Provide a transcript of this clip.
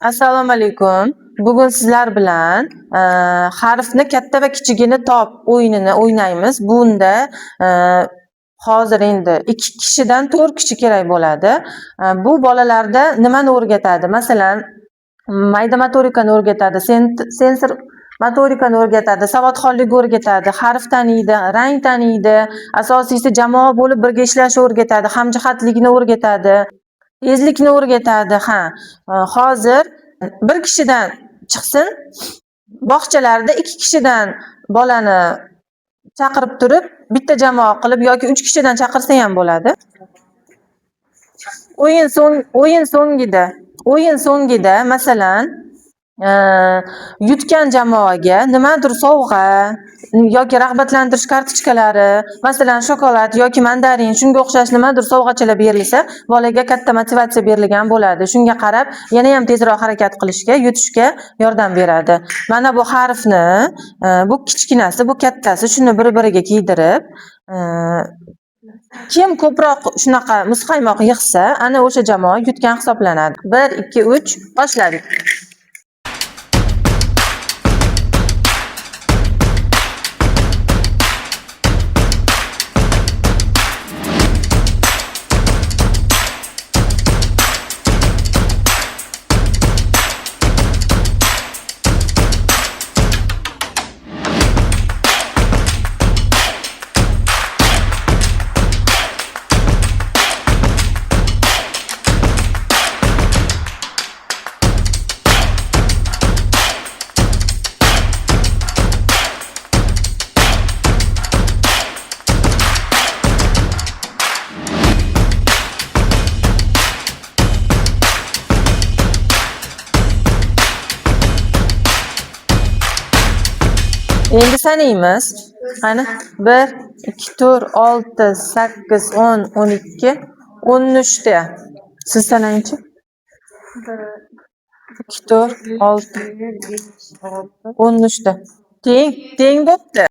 Assalomu alaykum. Bugun sizlar bilan harfni katta va kichigini top o'yinini o'ynaymiz. Bunda hozir endi 2 kishidan 4 kishi kerak bo'ladi. Bu bolalarda nimani o'rgatadi? Masalan, mayda motorikani o'rgatadi, sensor motorikani o'rgatadi, savodxonlik o'rgatadi, harf taniydi, rang taniydi, asosiysi jamoa bo'lib birga ishlashni o'rgatadi, hamjihatlikni o'rgatadi, tezlikni o'rgatadi. Hozir bir kishidan chiqsin, bog'chalarda 2 kishidan bolani chaqirib turib, bitta jamoa qilib yoki 3 kishidan chaqirsa ham bo'ladi. O'yin so'ngida masalan yutgan jamoaga nimadir sovg'a yoki rag'batlantirish kartochkalari, masalan shokolad yoki mandarin, shunga o'xshash nimadir sovg'achalar berilsa, bolaga katta motivatsiya berilgan bo'ladi. Shunga qarab yana ham tezroq harakat qilishga, yutishga yordam beradi. Mana bu harfni, bu kichkinasi, bu kattasi, shuni bir-biriga kiydirib, kim ko'proq shunaqa muzqaymoq yig'sa, ana o'sha jamoa yutgan hisoblanadi. 1, 2, 3 boshladik. Endi sanaymiz. Qani 1, 2, 4, 6, 8, 10, 12, 13 ta. Siz sanaychi? 2, 4, 6, 13 ta. Teng bo'pti.